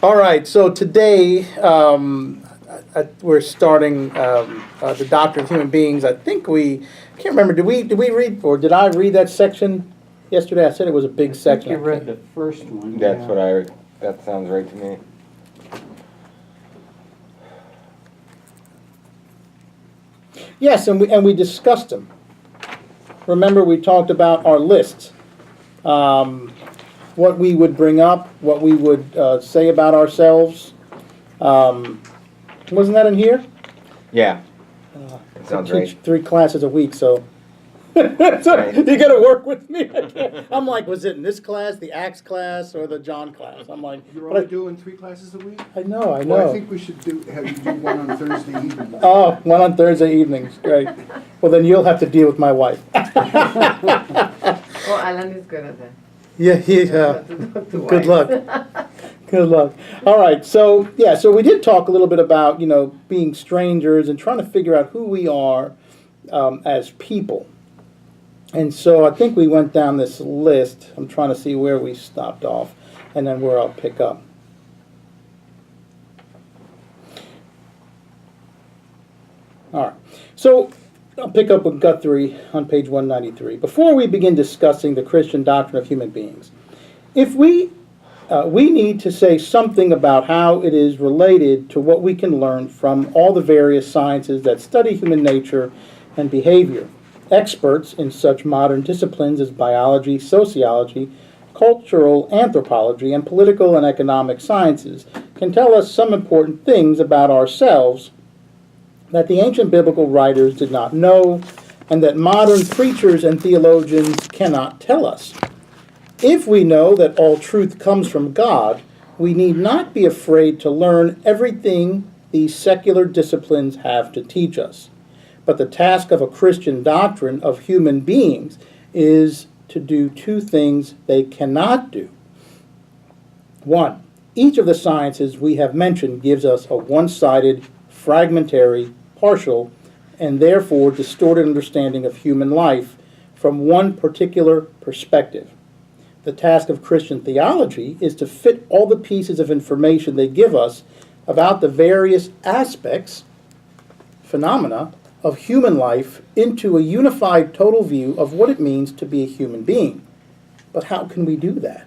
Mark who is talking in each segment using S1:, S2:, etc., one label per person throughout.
S1: All right, so today we're starting the Doctrine of Human Beings. I think I can't remember, did we read, or did I read that section yesterday? I said it was a big section.
S2: You read the first one.
S3: That's what that sounds right to me.
S1: Yes, and we discussed them. Remember, we talked about our lists, what we would bring up, what we would say about ourselves. Wasn't that in here?
S3: Yeah. It sounds
S1: I teach
S3: right.
S1: 3 classes a week, so you got to work with me. I'm like, was it in this class, the Acts class, or the John class? I'm like,
S4: You're
S1: but
S4: only doing 3 classes a week?
S1: I know.
S4: Well, I think we should have you do one on Thursday evening.
S1: Oh, one on Thursday evenings. Great. Well, then you'll have to deal with my wife.
S5: Oh, Alan is good at that.
S1: Yeah. Good luck. Good luck. All right. So we did talk a little bit about being strangers and trying to figure out who we are as people. And so I think we went down this list. I'm trying to see where we stopped off, and then where I'll pick up. All right. So I'll pick up with Guthrie on page 193. Before we begin discussing the Christian doctrine of human beings, if we need to say something about how it is related to what we can learn from all the various sciences that study human nature and behavior. Experts in such modern disciplines as biology, sociology, cultural anthropology, and political and economic sciences can tell us some important things about ourselves that the ancient biblical writers did not know, and that modern preachers and theologians cannot tell us. If we know that all truth comes from God, we need not be afraid to learn everything these secular disciplines have to teach us. But the task of a Christian doctrine of human beings is to do 2 things they cannot do. 1, each of the sciences we have mentioned gives us a one-sided, fragmentary, partial, and therefore distorted understanding of human life from one particular perspective. The task of Christian theology is to fit all the pieces of information they give us about the various aspects, phenomena, of human life into a unified total view of what it means to be a human being. But how can we do that?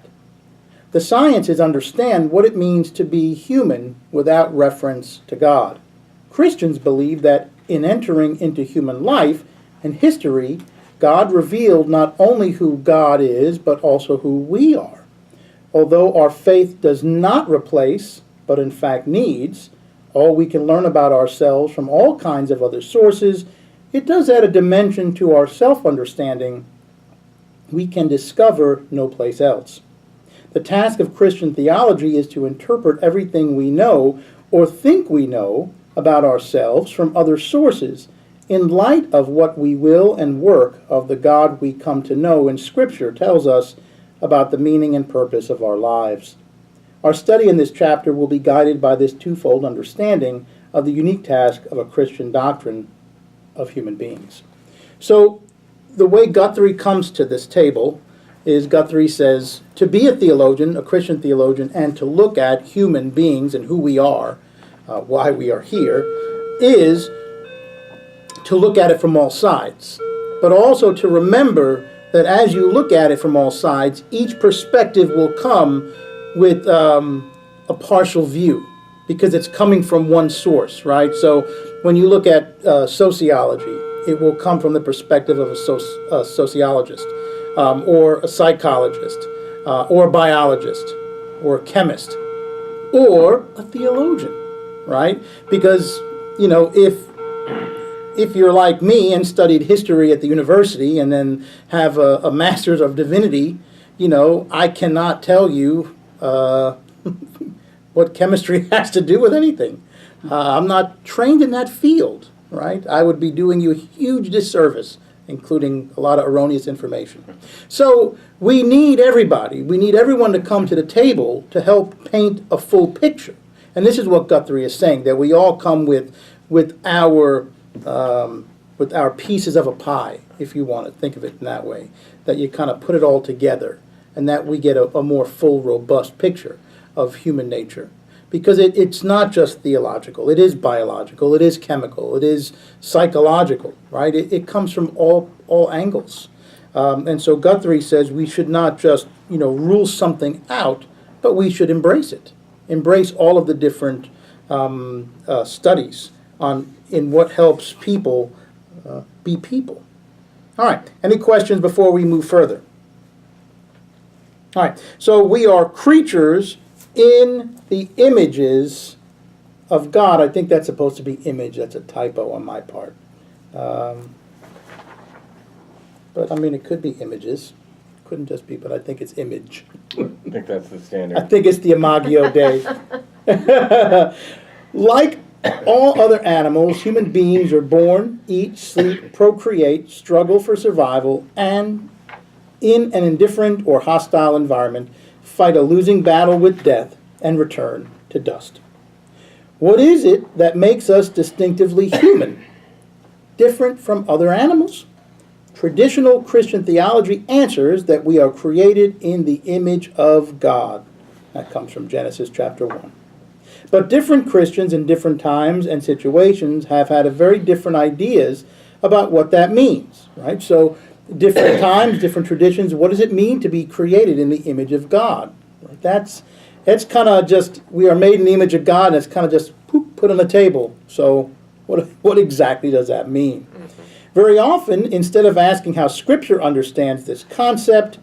S1: The sciences understand what it means to be human without reference to God. Christians believe that in entering into human life and history, God revealed not only who God is, but also who we are. Although our faith does not replace, but in fact needs, all we can learn about ourselves from all kinds of other sources, it does add a dimension to our self-understanding we can discover no place else. The task of Christian theology is to interpret everything we know or think we know about ourselves from other sources in light of what we will and work of the God we come to know in Scripture tells us about the meaning and purpose of our lives. Our study in this chapter will be guided by this twofold understanding of the unique task of a Christian doctrine of human beings. So, the way Guthrie comes to this table is Guthrie says, to be a theologian, a Christian theologian, and to look at human beings and who we are, why we are here, is to look at it from all sides, but also to remember that as you look at it from all sides, each perspective will come with a partial view because it's coming from one source, right? So when you look at sociology, it will come from the perspective of a sociologist or a psychologist or a biologist or a chemist or a theologian, right? Because, if you're like me and studied history at the university and then have a master's of divinity, I cannot tell you what chemistry has to do with anything. I'm not trained in that field, right? I would be doing you a huge disservice, including a lot of erroneous information. So we need everybody. We need everyone to come to the table to help paint a full picture. And this is what Guthrie is saying, that we all come with our pieces of a pie, if you want to think of it in that way, that you kind of put it all together, and that we get a more full, robust picture of human nature. because it's not just theological. It is biological. It is chemical. It is psychological, right? It comes from all angles. And so Guthrie says we should not just, rule something out, but we should embrace it. Embrace all of the different studies in what helps people be people. All right, any questions before we move further? All right, so we are creatures in the images of God. I think that's supposed to be image. That's a typo on my part. But it could be images. Couldn't just be, but I think it's image.
S3: I think that's the
S1: I
S3: standard.
S1: think it's the Imago Dei. Like all other animals, human beings are born, eat, sleep, procreate, struggle for survival, and in an indifferent or hostile environment, fight a losing battle with death and return to dust. What is it that makes us distinctively human, different from other animals? Traditional Christian theology answers that we are created in the image of God. That comes from Genesis chapter 1. But different Christians in different times and situations have had a very different ideas about what that means, right? So different times, different traditions, what does it mean to be created in the image of God? Right? That's kind of just, we are made in the image of God, and it's kind of just put on the table. So what exactly does that mean? Very often, instead of asking how Scripture understands this concept,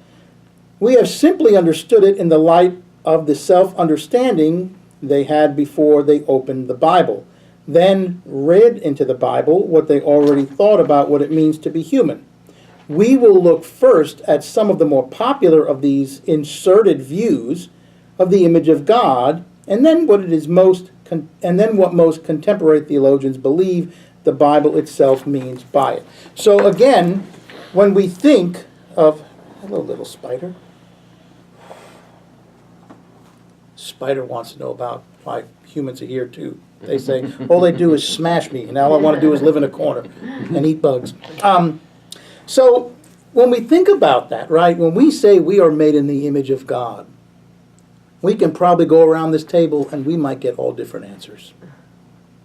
S1: we have simply understood it in the light of the self-understanding they had before they opened the Bible, then read into the Bible what they already thought about what it means to be human. We will look first at some of the more popular of these inserted views of the image of God, and then what most contemporary theologians believe the Bible itself means by it. So again, when we think of, hello little spider. Spider wants to know about why humans are here too. They say, all they do is smash me, and all I want to do is live in a corner and eat bugs. So when we think about that, right, when we say we are made in the image of God, we can probably go around this table and we might get all different answers,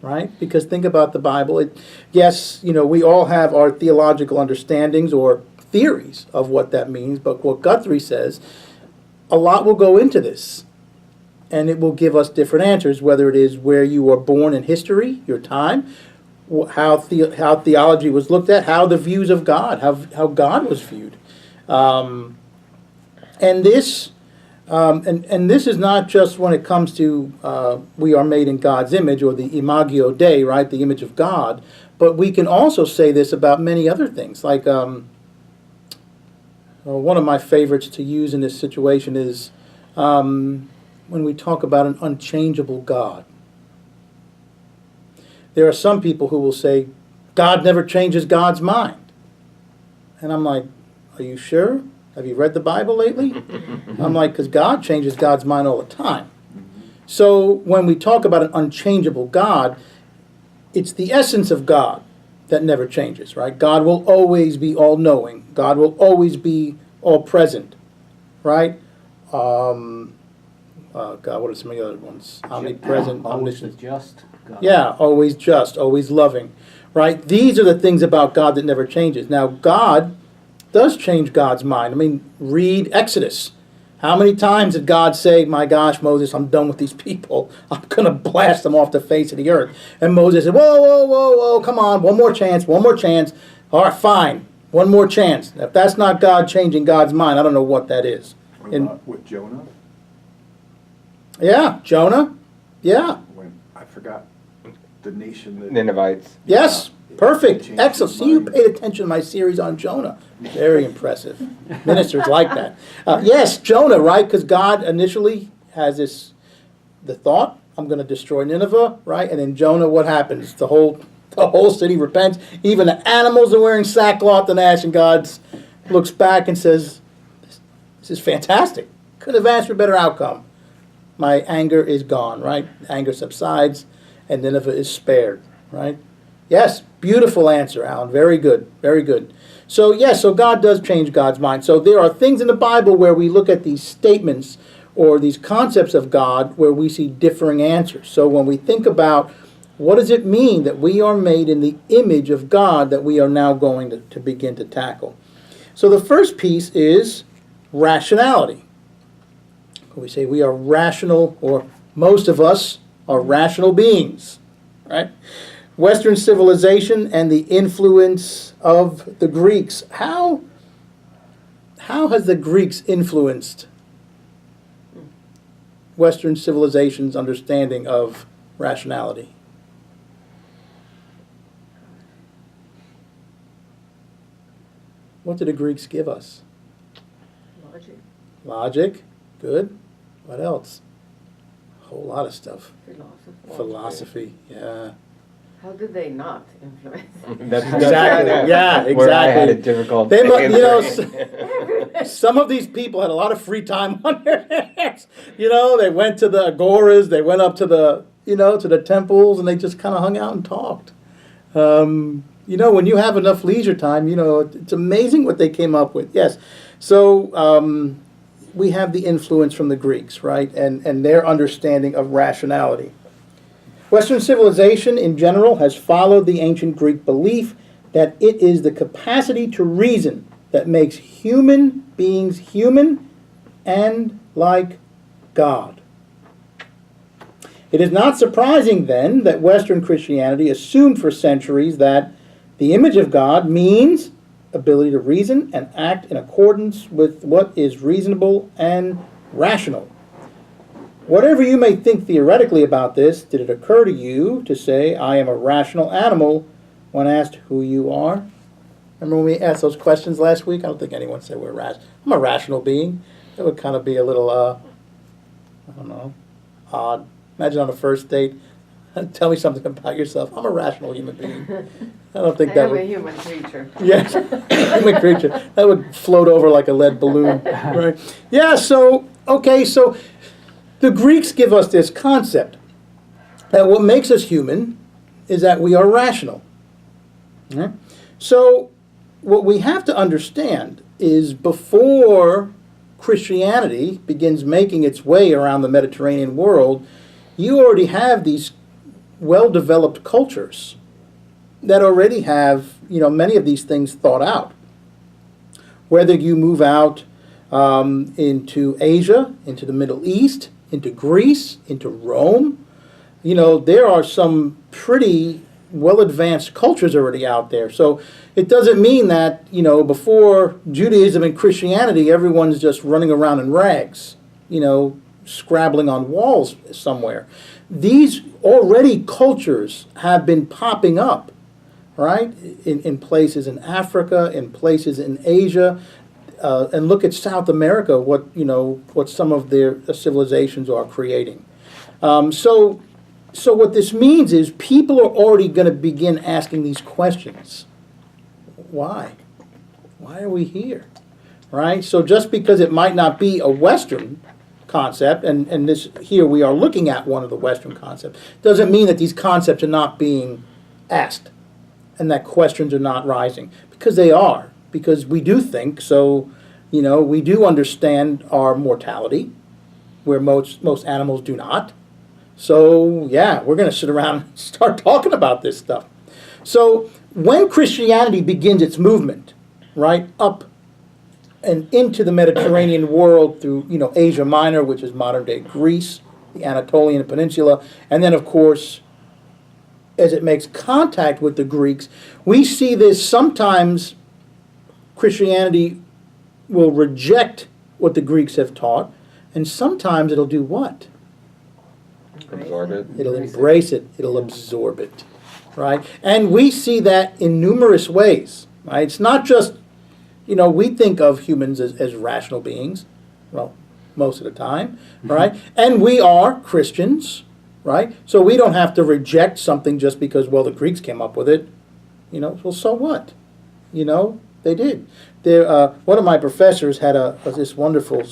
S1: right? Because think about the Bible. Yes, we all have our theological understandings or theories of what that means, but what Guthrie says, a lot will go into this. And it will give us different answers, whether it is where you were born in history, your time, how theology was looked at, how the views of God, how God was viewed. And this is not just when it comes to we are made in God's image, or the Imago Dei, right, the image of God, but we can also say this about many other things. Like one of my favorites to use in this situation is when we talk about an unchangeable God. There are some people who will say, God never changes God's mind. And I'm like, are you sure? Have you read the Bible lately? I'm like, because God changes God's mind all the time. So when we talk about an unchangeable God, it's the essence of God that never changes, right? God will always be all-knowing. God will always be all-present, right? God, what are some of the other ones? Omnipresent,
S2: Always
S1: omniscient.
S2: just God.
S1: Yeah, always just, always loving, right? These are the things about God that never changes. Now, God does change God's mind. Read Exodus. How many times did God say, my gosh, Moses, I'm done with these people. I'm going to blast them off the face of the earth. And Moses said, whoa, come on, one more chance. All right, fine, one more chance. If that's not God changing God's mind, I don't know what that is.
S4: What
S1: And-
S4: about with Jonah?
S1: Yeah, Jonah. Yeah.
S4: When I forgot the nation that
S3: Ninevites.
S1: Yes.
S4: Yeah.
S1: Perfect.
S4: Changed
S1: Excellent.
S4: his
S1: See, you
S4: mind.
S1: paid attention to my series on Jonah. Very impressive. Ministers like that. Yes, Jonah, right? Because God initially has the thought, I'm going to destroy Nineveh, right? And then Jonah, what happens? The whole city repents. Even the animals are wearing sackcloth and ash, and God looks back and says, this is fantastic. Couldn't have asked for a better outcome. My anger is gone, right? Anger subsides, and Nineveh is spared, right? Yes, beautiful answer, Alan. Very good, very good. So, yes, so God does change God's mind. So there are things in the Bible where we look at these statements or these concepts of God where we see differing answers. So when we think about what does it mean that we are made in the image of God, that we are now going to begin to tackle. So the first piece is rationality. We say we are rational, or most of us are rational beings, right? Western civilization and the influence of the Greeks. How has the Greeks influenced Western civilization's understanding of rationality? What did the Greeks give us?
S2: Logic,
S1: Logic, good. What else? A whole lot of stuff.
S2: philosophy.
S1: Philosophy, yeah.
S2: How did they not influence?
S3: That's
S1: Exactly, yeah,
S3: Where I had a
S1: exactly.
S3: difficult
S1: They mu- you know,
S3: answering.
S1: Some of these people had a lot of free time on their hands. You know, they went to the agoras, they went up to the, to the temples, and they just kind of hung out and talked. When you have enough leisure time, it's amazing what they came up with. Yes. So we have the influence from the Greeks, right, and their understanding of rationality. Western civilization in general has followed the ancient Greek belief that it is the capacity to reason that makes human beings human and like God. It is not surprising, then, that Western Christianity assumed for centuries that the image of God means ability to reason and act in accordance with what is reasonable and rational. Whatever you may think theoretically about this, did it occur to you to say, I am a rational animal, when asked who you are? Remember when we asked those questions last week? I don't think anyone said we're rational. I'm a rational being. That would kind of be a little, odd. Imagine on a first date, tell me something about yourself. I'm a rational human being. I don't think that
S2: I'm
S1: would...
S2: a human creature.
S1: Yes, human creature. That would float over like a lead balloon, right? Yeah, so the Greeks give us this concept that what makes us human is that we are rational. Right? So what we have to understand is before Christianity begins making its way around the Mediterranean world, you already have these well-developed cultures that already have, many of these things thought out. Whether you move out into Asia, into the Middle East, into Greece, into Rome, there are some pretty well-advanced cultures already out there. So it doesn't mean that, before Judaism and Christianity, everyone's just running around in rags, scrabbling on walls somewhere. These already cultures have been popping up, right, in places in Africa, in places in Asia, and look at South America, what some of their civilizations are creating. So what this means is people are already going to begin asking these questions. Why? Why are we here? Right? So just because it might not be a Western concept, and this here we are looking at one of the Western concepts, doesn't mean that these concepts are not being asked and that questions are not rising, because they are, because we do think. So we do understand our mortality where most animals do not. So yeah, we're going to sit around and start talking about this stuff. So when Christianity begins its movement, right, up and into the Mediterranean world through, Asia Minor, which is modern-day Greece, the Anatolian Peninsula, and then, of course, as it makes contact with the Greeks, we see this sometimes Christianity will reject what the Greeks have taught, and sometimes it'll do what?
S3: Absorb it.
S1: It'll embrace it. It'll absorb it, right? And we see that in numerous ways, right? It's not just, we think of humans as rational beings, well, most of the time, right? And we are Christians, right? So we don't have to reject something just because, well, the Greeks came up with it. Well, so what? They did. One of my professors had this wonderful,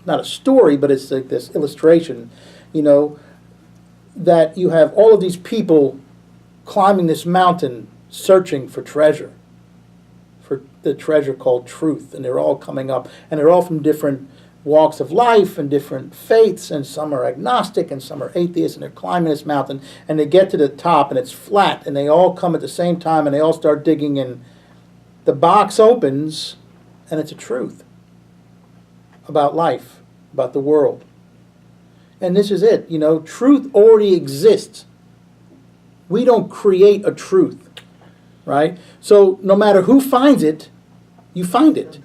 S1: not a story, but it's like this illustration, that you have all of these people climbing this mountain searching for treasure, for the treasure called truth, and they're all coming up, and they're all from different walks of life and different faiths, and some are agnostic and some are atheists, and they're climbing this mountain, and they get to the top and it's flat, and they all come at the same time and they all start digging, and the box opens and it's a truth about life, about the world. And this is it, truth already exists. We don't create a truth, right? So no matter who finds it, you find it,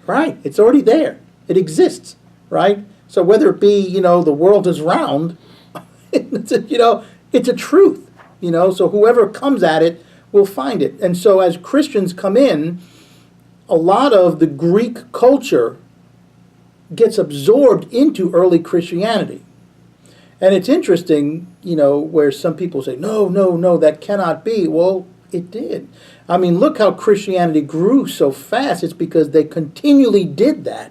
S1: right? It's already there. It exists, right? So whether it be, the world is round, it's a truth, so whoever comes at it will find it. And so as Christians come in, a lot of the Greek culture gets absorbed into early Christianity. And it's interesting, where some people say, no, that cannot be. Well, it did. I mean, look how Christianity grew so fast. It's because they continually did that.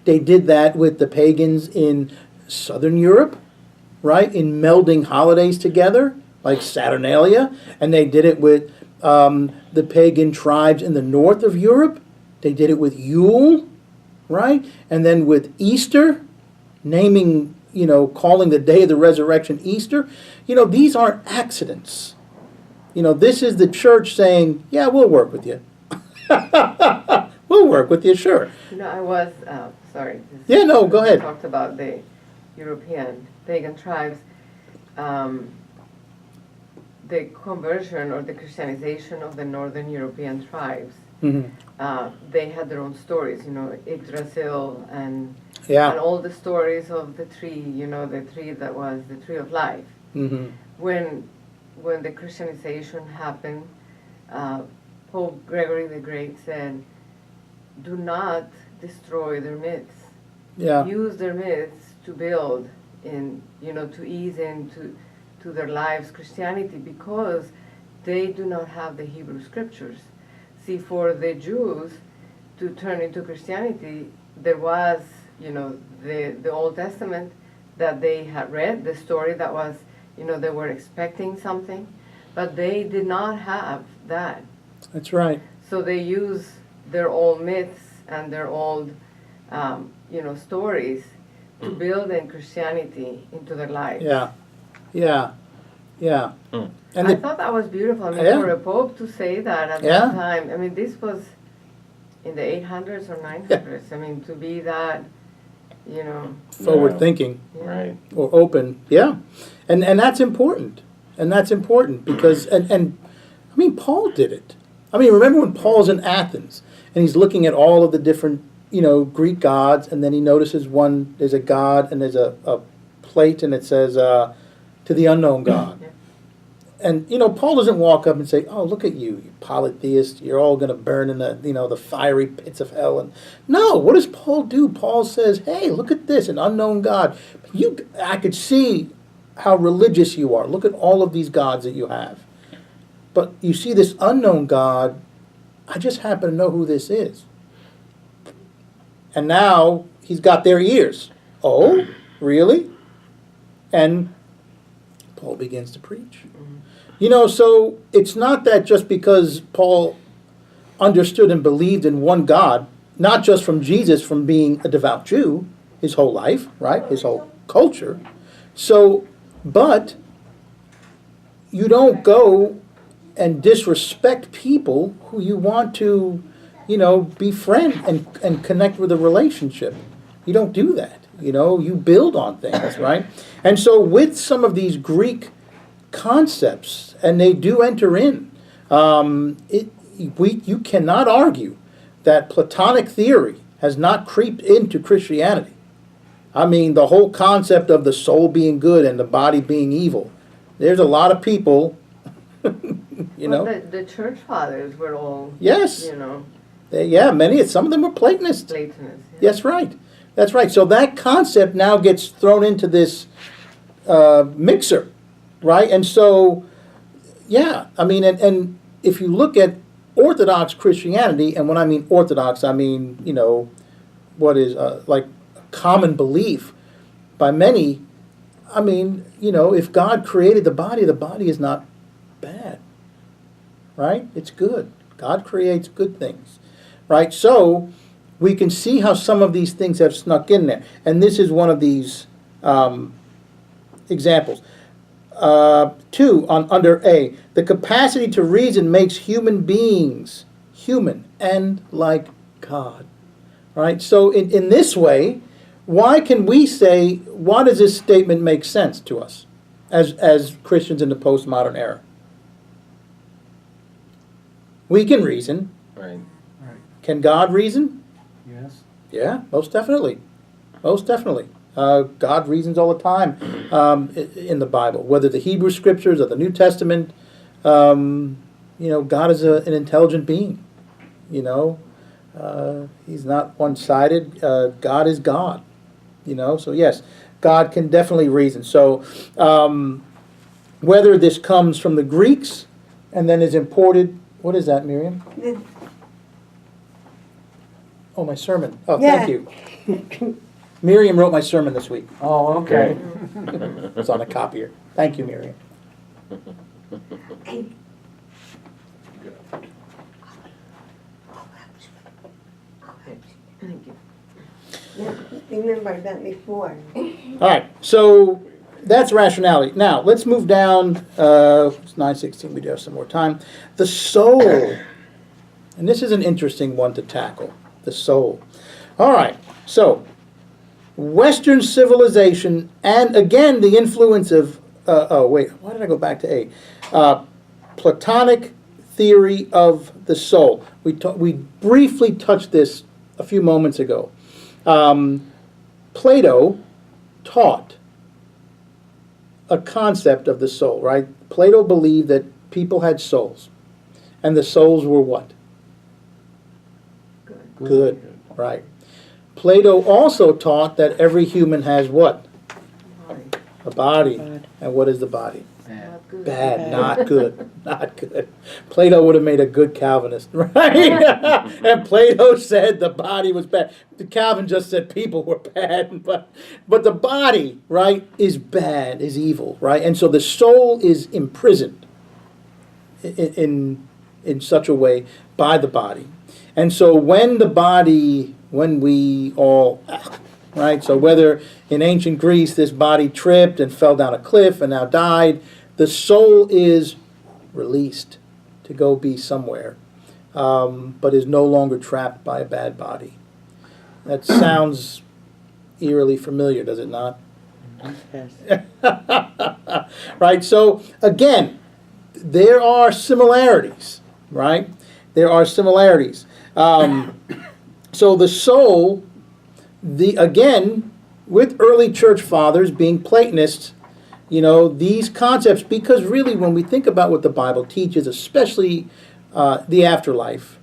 S1: They did that with the pagans in Southern Europe, right? In melding holidays together, like Saturnalia. And they did it with the pagan tribes in the north of Europe. They did it with Yule, right? And then with Easter, naming, calling the day of the resurrection Easter. These aren't accidents. This is the church saying, yeah, we'll work with you. We'll work with you, sure.
S2: I was, sorry.
S1: Yeah, no, go ahead.
S2: You talked about the European pagan tribes. The conversion or the Christianization of the northern European tribes, they had their own stories, Yggdrasil and all the stories of the tree, the tree that was the tree of life. When the Christianization happened, Pope Gregory the Great said, do not destroy their myths.
S1: Yeah.
S2: Use their myths to build in, to ease into their lives Christianity, because they do not have the Hebrew scriptures. See, for the Jews to turn into Christianity, there was, the Old Testament that they had read, the story that was, they were expecting something, but they did not have that.
S1: That's right.
S2: So they use their old myths and their old, stories to build in Christianity into their lives.
S1: Yeah. And
S2: I thought that was beautiful. I mean, for a pope to say that at that time, I mean, this was in the 800s or 900s. I mean, to be that,
S1: forward thinking.
S3: Right.
S1: Or open, and that's important, because and I mean, Paul did it. I mean, remember when Paul's in Athens and he's looking at all of the different Greek gods, and then he notices there's a god and there's a plate and it says to the unknown God. And Paul doesn't walk up and say, "Oh, look at you, you polytheist! You're all going to burn in the the fiery pits of hell." And no, what does Paul do? Paul says, "Hey, look at this, an unknown God. I could see how religious you are. Look at all of these gods that you have, but you see this unknown God. I just happen to know who this is." And now he's got their ears. Oh, really? And Paul begins to preach. So it's not that just because Paul understood and believed in one God, not just from Jesus, from being a devout Jew his whole life, right? His whole culture. So, but you don't go and disrespect people who you want to, befriend and connect with a relationship. You don't do that. You build on things, right? And so with some of these Greek concepts, and they do enter in, you cannot argue that Platonic theory has not creeped into Christianity. I mean, the whole concept of the soul being good and the body being evil. There's a lot of people,
S2: The church fathers were all,
S1: yes, some of them were Platonists.
S2: Platonists.
S1: That's right. That's right. So that concept now gets thrown into this mixer, right? And so, I mean, and if you look at Orthodox Christianity, and when I mean Orthodox, I mean, what is like common belief by many, I mean, if God created the body is not bad, right? It's good. God creates good things, right? So we can see how some of these things have snuck in there. And this is one of these examples. 2, under A, the capacity to reason makes human beings human and like God. Right? So in this way, why can we say, why does this statement make sense to us as Christians in the postmodern era? We can reason.
S3: Right.
S1: Can God reason?
S4: Yes.
S1: Yeah, most definitely. Most definitely. God reasons all the time in the Bible, whether the Hebrew Scriptures or the New Testament. God is an intelligent being. He's not one-sided. God is God. So yes, God can definitely reason. So whether this comes from the Greeks and then is imported, what is that, Miriam? Oh, my sermon. Oh,
S5: Yeah.
S1: thank you. Miriam wrote my sermon this week.
S4: Oh, okay.
S1: It's on a copier. Thank you, Miriam.
S2: Thank you.
S5: Yeah, remember that before.
S1: All right, so that's rationality. Now, let's move down. It's 9:16. We do have some more time. The soul. And this is an interesting one to tackle. The soul. All right, so Western civilization, and again, the influence of, why did I go back to A? Platonic theory of the soul. We briefly touched this a few moments ago. Plato taught a concept of the soul, right? Plato believed that people had souls, and the souls were what? Good, right. Plato also taught that every human has what? A body. And what is the body?
S2: Not good.
S1: Bad, not good, not good. Plato would have made a good Calvinist, right? And Plato said the body was bad. Calvin just said people were bad, but the body, right, is bad, is evil, right? And so the soul is imprisoned in such a way by the body. And so when we all, right, so whether in ancient Greece this body tripped and fell down a cliff and now died, the soul is released to go be somewhere, but is no longer trapped by a bad body. That sounds eerily familiar, does it not?
S6: Yes.
S1: Right, so again, there are similarities, right? There are similarities. So the soul, again, with early church fathers being Platonists, these concepts, because really when we think about what the Bible teaches, especially the afterlife,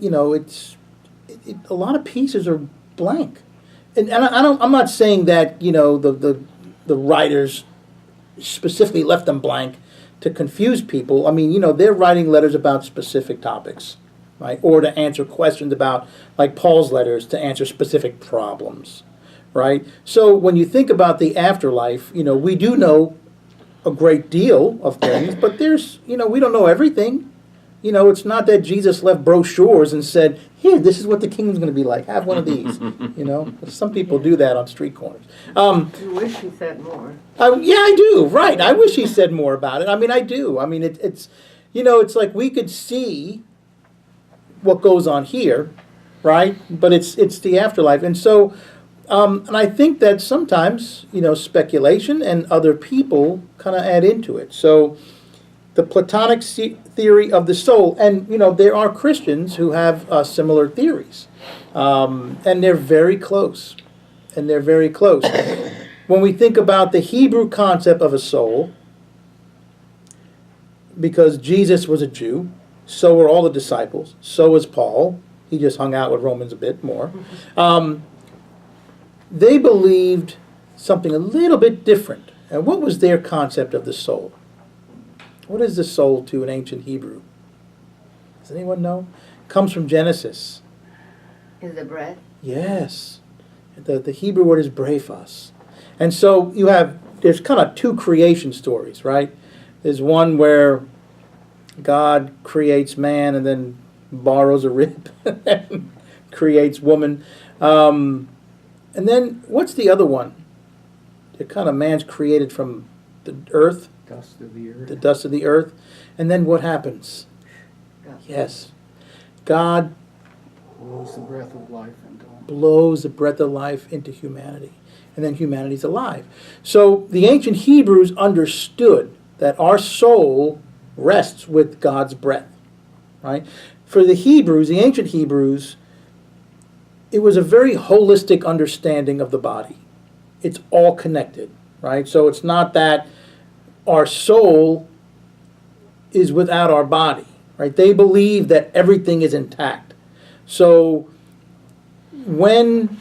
S1: a lot of pieces are blank. And I'm not saying that, the writers specifically left them blank to confuse people. I mean, they're writing letters about specific topics, right? Or to answer questions about, like Paul's letters, to answer specific problems, right? So when you think about the afterlife, we do know a great deal of things, but there's, we don't know everything. It's not that Jesus left brochures and said, here, this is what the kingdom's going to be like. Have one of these. Some people do that on street corners.
S2: You wish he said more.
S1: Yeah, I do. Right. I wish he said more about it. I mean, I do. I mean, it's like we could see what goes on here, right? But it's the afterlife. And so, and I think that sometimes, speculation and other people kind of add into it. So the Platonic theory of the soul, and, there are Christians who have similar theories. And they're very close. When we think about the Hebrew concept of a soul, because Jesus was a Jew, so were all the disciples, so was Paul. He just hung out with Romans a bit more. They believed something a little bit different. And what was their concept of the soul? What is the soul to an ancient Hebrew? Does anyone know? It comes from Genesis.
S2: Is the breath?
S1: Yes. The Hebrew word is brephos. And so there's kind of two creation stories, right? There's one where God creates man and then borrows a rib and creates woman. And then what's the other one? The kind of man's created from the earth,
S4: Dust of the earth.
S1: the dust of the earth. And then what happens?
S2: God.
S1: Yes. God
S4: Blows the breath of life into him.
S1: blows the breath of life into humanity. And then humanity's alive. So the ancient Hebrews understood that our soul rests with God's breath. Right? For the Hebrews, the ancient Hebrews, it was a very holistic understanding of the body. It's all connected, right? So it's not that our soul is without our body, right? They believe that everything is intact. So when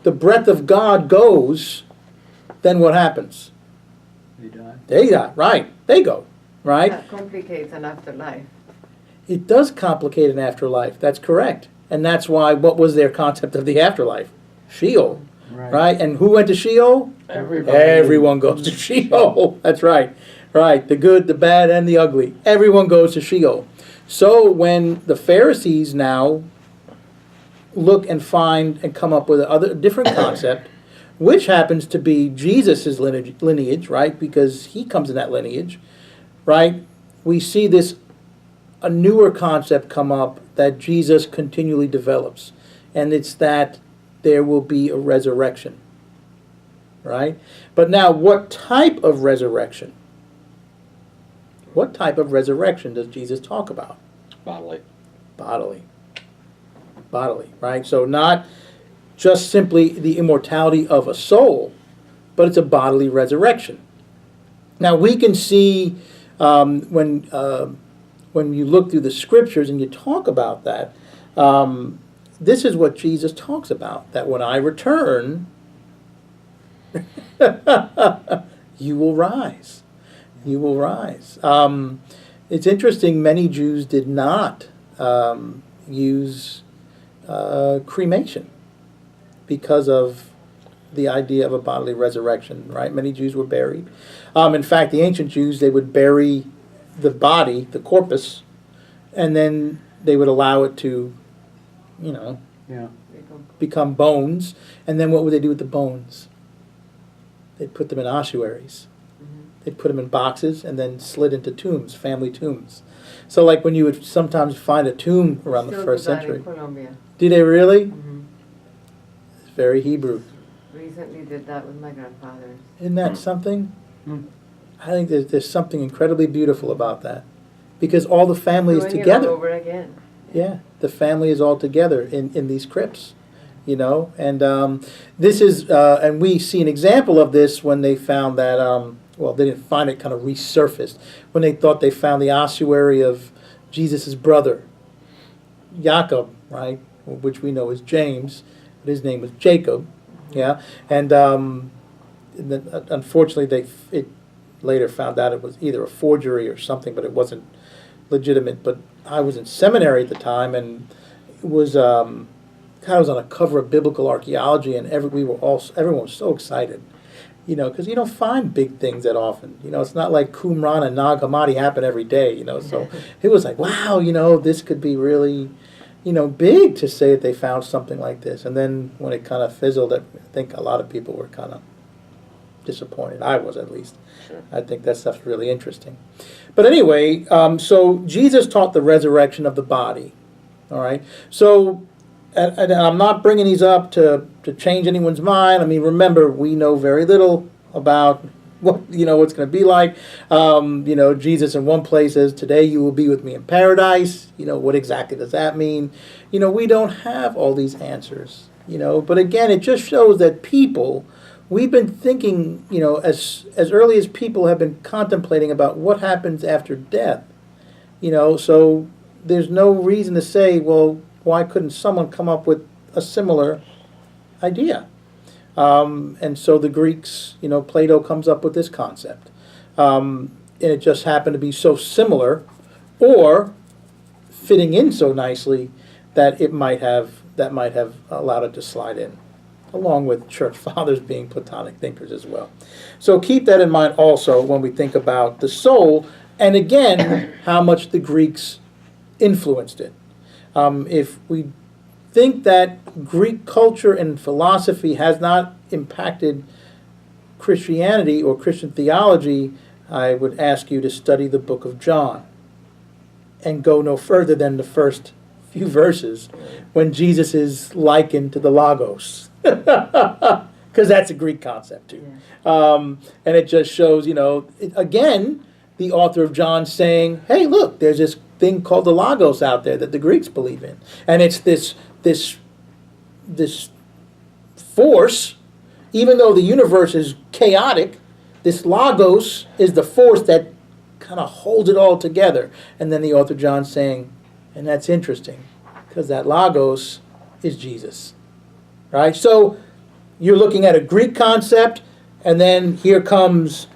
S1: the breath of God goes, then what happens?
S4: They die.
S1: They die, right? They go, right?
S2: That complicates an afterlife.
S1: It does complicate an afterlife. That's correct. And that's why, what was their concept of the afterlife? Sheol, right? And who went to Sheol?
S4: Everybody.
S1: Everyone goes to Sheol. That's right. Right. The good, the bad, and the ugly. Everyone goes to Sheol. So when the Pharisees now look and find and come up with a different concept, which happens to be Jesus' lineage, right? Because he comes in that lineage, right? We see a newer concept come up that Jesus continually develops. And it's that there will be a resurrection. Right? But now, what type of resurrection? What type of resurrection does Jesus talk about?
S3: Bodily.
S1: Bodily. Bodily, right? So not just simply the immortality of a soul, but it's a bodily resurrection. Now, we can see when you look through the scriptures and you talk about that, this is what Jesus talks about, that when I return, you will rise. You will rise. It's interesting, many Jews did not use cremation because of the idea of a bodily resurrection, right? Many Jews were buried. In fact, the ancient Jews, they would bury the body, the corpus, and then they would allow it to, become bones. And then what would they do with the bones? They'd put them in ossuaries. They'd put them in boxes and then slid into tombs, family tombs. So like when you would sometimes find a tomb around the first century.
S2: In Colombia.
S1: Did they really? It's very Hebrew.
S2: Recently did that with my grandfather.
S1: Isn't that something? I think there's something incredibly beautiful about that. Because all the family is
S2: Doing it
S1: together.
S2: all over again.
S1: Yeah, the family is all together in these crypts, and this is, and we see an example of this when they found that, they didn't find it, kind of resurfaced, when they thought they found the ossuary of Jesus' brother, Jacob, right, which we know is James, but his name was Jacob, yeah, and then, unfortunately it later found out it was either a forgery or something, but it wasn't legitimate. But I was in seminary at the time, and it was was on a cover of Biblical Archaeology, and everyone was so excited, because you don't find big things that often. It's not like Qumran and Nag Hammadi happen every day. So it was like, wow, this could be really, big to say that they found something like this. And then when it kind of fizzled, I think a lot of people were kind of disappointed. I was, at least.
S3: Sure.
S1: I think that stuff's really interesting. But anyway, so Jesus taught the resurrection of the body. All right. So, and I'm not bringing these up to change anyone's mind. I mean, remember, we know very little about what what's going to be like. Jesus in one place says, "Today you will be with me in paradise." What exactly does that mean? We don't have all these answers. But again, it just shows that people. We've been thinking, as early as people have been contemplating about what happens after death. So there's no reason to say, well, why couldn't someone come up with a similar idea? And so the Greeks, Plato comes up with this concept. And it just happened to be so similar or fitting in so nicely that might have allowed it to slide in, along with church fathers being Platonic thinkers as well. So keep that in mind also when we think about the soul, and again, how much the Greeks influenced it. If we think that Greek culture and philosophy has not impacted Christianity or Christian theology, I would ask you to study the book of John and go no further than the first few verses when Jesus is likened to the Logos. Because that's a Greek concept too. And it just shows, again, the author of John saying, hey, look, there's this thing called the Logos out there that the Greeks believe in. And it's this force, even though the universe is chaotic, this Logos is the force that kind of holds it all together. And then the author John saying, and that's interesting, because that Logos is Jesus. Right? So you're looking at a Greek concept, and then here comes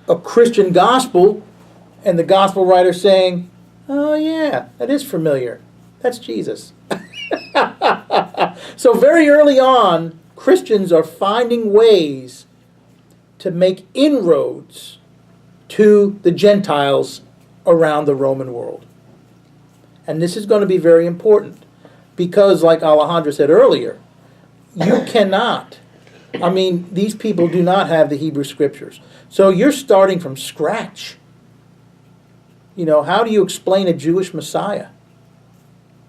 S1: a Christian gospel, and the gospel writer saying, oh yeah, that is familiar. That's Jesus. So very early on, Christians are finding ways to make inroads to the Gentiles around the Roman world. And this is going to be very important because, like Alejandra said earlier, you cannot, these people do not have the Hebrew Scriptures. So you're starting from scratch. How do you explain a Jewish Messiah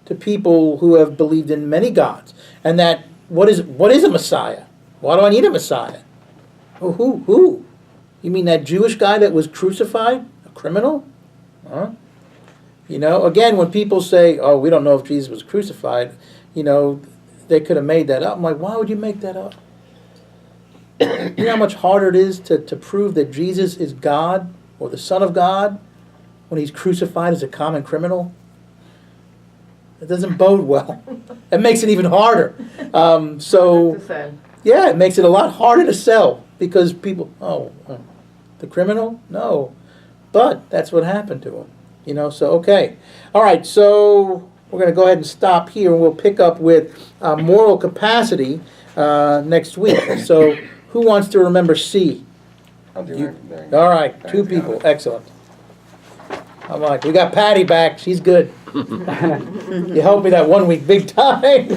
S1: to people who have believed in many gods? And that, what is a Messiah? Why do I need a Messiah? Oh, who? You mean that Jewish guy that was crucified? A criminal? Huh? Again, when people say, oh, we don't know if Jesus was crucified, they could have made that up. I'm like, why would you make that up? You know how much harder it is to prove that Jesus is God or the Son of God when he's crucified as a common criminal? It doesn't bode well. It makes it even harder. Yeah, it makes it a lot harder to sell because people, the criminal? No. But that's what happened to him. So okay. All right, so we're going to go ahead and stop here, and we'll pick up with moral capacity next week. So who wants to remember C?
S3: I'll do it.
S1: All right, two people. Excellent. I'm like, we got Patty back. She's good. You helped me that 1 week big time.